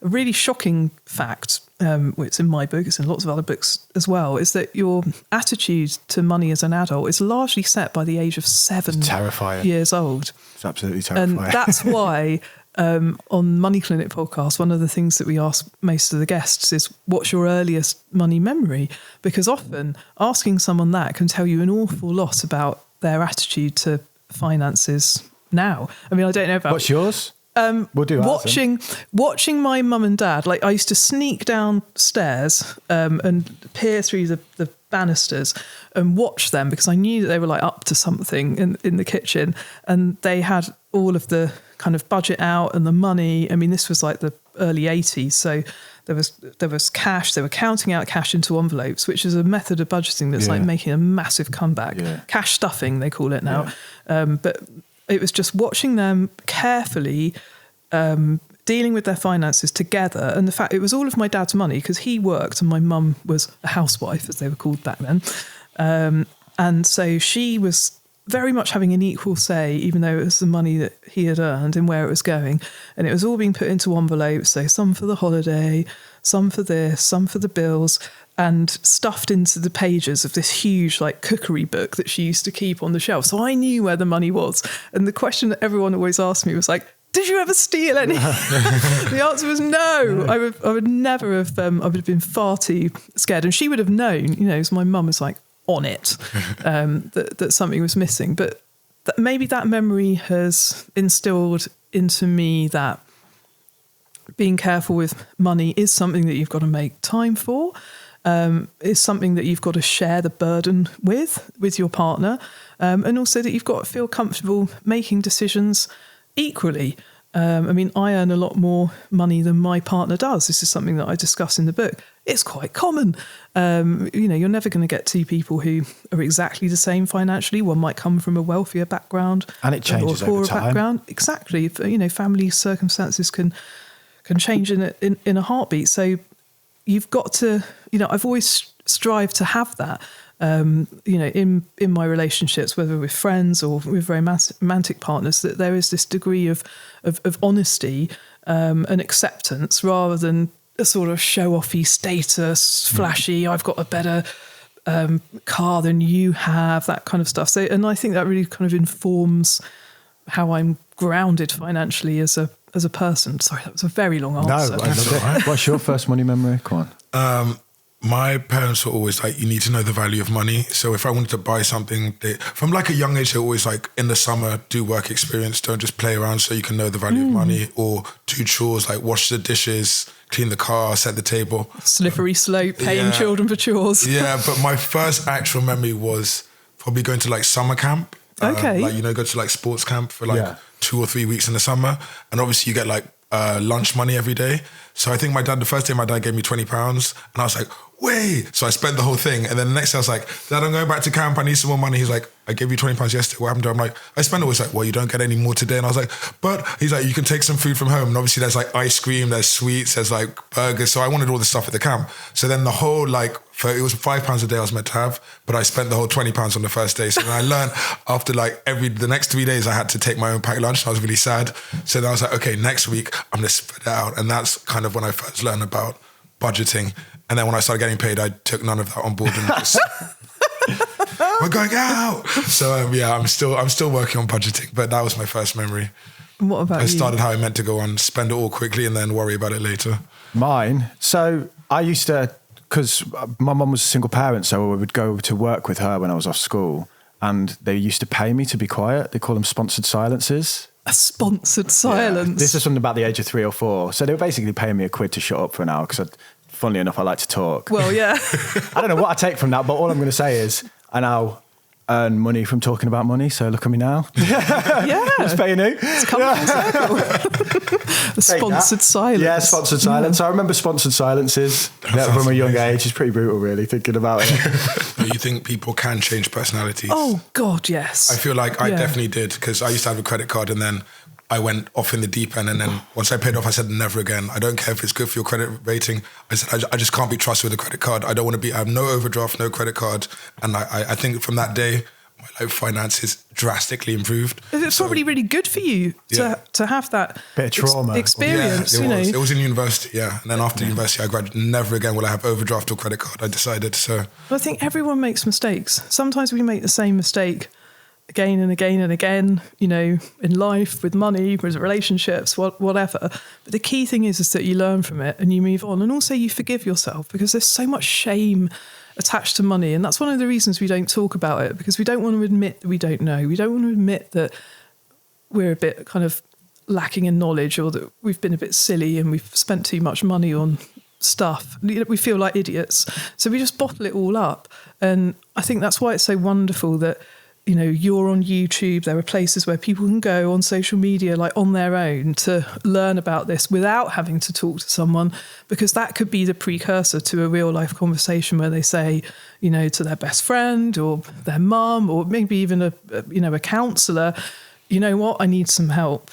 a really shocking fact, it's in my book, it's in lots of other books as well, is that your attitude to money as an adult is largely set by the age of 7 years old. It's absolutely terrifying. And that's why on Money Clinic podcast, one of the things that we ask most of the guests is, what's your earliest money memory? Because often asking someone that can tell you an awful lot about their attitude to finances now. I mean, I don't know about... What's yours? We'll do watching my mum and dad. Like, I used to sneak downstairs and peer through the banisters and watch them, because I knew that they were like up to something in the kitchen, and they had all of the kind of budget out and the money. I mean, this was like the early 80s, so there was cash. They were counting out cash into envelopes, which is a method of budgeting that's like making a massive comeback. Cash stuffing, they call it now. But it was just watching them carefully dealing with their finances together, and the fact it was all of my dad's money because he worked and my mum was a housewife, as they were called back then, and so she was very much having an equal say, even though it was the money that he had earned and where it was going, and it was all being put into envelopes, so some for the holiday, some for this, some for the bills, and stuffed into the pages of this huge like cookery book that she used to keep on the shelf. So I knew where the money was. And the question that everyone always asked me was like, did you ever steal any? The answer was no. I would never have, I would have been far too scared. And she would have known, you know, as my mum was like on it, that something was missing. But maybe that memory has instilled into me that being careful with money is something that you've got to make time for. Is something that you've got to share the burden with your partner, and also that you've got to feel comfortable making decisions equally. I mean, I earn a lot more money than my partner does. This is something that I discuss in the book. It's quite common. You know, you're never going to get two people who are exactly the same financially. One might come from a wealthier background, and it changes or a poorer over time. Background. Exactly. You know, family circumstances can change in a heartbeat. So you've got to, you know, I've always strived to have that, you know, in my relationships, whether with friends or with romantic partners, that there is this degree of honesty and acceptance, rather than a sort of show-offy status, flashy, I've got a better car than you have, that kind of stuff. So, and I think that really kind of informs how I'm grounded financially as a person. Sorry, that was a very long answer. No, that's all right. What's your first money memory? Come on. My parents were always like, you need to know the value of money. So if I wanted to buy something, from like a young age, they're always like, in the summer, do work experience. Don't just play around, so you can know the value of money. Or do chores like wash the dishes, clean the car, set the table. Slippery slope, paying children for chores. Yeah, but my first actual memory was probably going to like summer camp. Okay. Like, you know, go to like sports camp for like 2 or 3 weeks in the summer. And obviously you get like lunch money every day. So I think the first day my dad gave me £20, and I was like, wait. So I spent the whole thing. And then the next day I was like, Dad, I'm going back to camp. I need some more money. He's like, I gave you £20 yesterday. What happened to it? I'm like, I spent it. He's like, well, you don't get any more today. And I was like, but he's like, you can take some food from home. And obviously there's like ice cream, there's sweets, there's like burgers. So I wanted all the stuff at the camp. So then the whole it was £5 a day I was meant to have, but I spent the whole £20 on the first day. So then I learned after the next 3 days I had to take my own packed lunch, and I was really sad. So then I was like, okay, next week I'm going to spread it out. And that's kind of when I first learned about budgeting. And then when I started getting paid, I took none of that on board and just, we're going out. So I'm still working on budgeting, but that was my first memory. And what about you? I started how I meant to go on, spend it all quickly and then worry about it later. Mine. So I used to, because my mum was a single parent, so I would go to work with her when I was off school, and they used to pay me to be quiet. They call them sponsored silences. A sponsored silence. Yeah. This is from about the age of 3 or 4. So they were basically paying me £1 to shut up for an hour, because funnily enough, I like to talk. Well, yeah. I don't know what I take from that, but all I'm going to say is I now earn money from talking about money, so look at me now. Yeah. It's paying you. It's coming full circle. The sponsored silence. Yeah, sponsored silence. I remember sponsored silences from a young age. It's pretty brutal, really, thinking about it. You think people can change personalities? Oh, God, yes. I feel like I definitely did, because I used to have a credit card and then I went off in the deep end, and then once I paid off, I said, never again. I don't care if it's good for your credit rating. I said, I just can't be trusted with a credit card. I don't want to be, I have no overdraft, no credit card. And I think from that day, my finances drastically improved. It's probably really good for you to have that bit of trauma experience. It was in university, and then after university I graduated. Never again will I have overdraft or credit card, I decided. So I think everyone makes mistakes. Sometimes we make the same mistake again and again and again, in life, with money, with relationships, whatever. But the key thing is that you learn from it and you move on. And also you forgive yourself, because there's so much shame attached to money. And that's one of the reasons we don't talk about it, because we don't want to admit that we don't know. We don't want to admit that we're a bit kind of lacking in knowledge, or that we've been a bit silly and we've spent too much money on stuff. We feel like idiots. So we just bottle it all up. And I think that's why it's so wonderful that you're on YouTube. There are places where people can go on social media, like on their own, to learn about this without having to talk to someone, because that could be the precursor to a real life conversation where they say, to their best friend or their mum, or maybe even a counsellor, you know what, I need some help.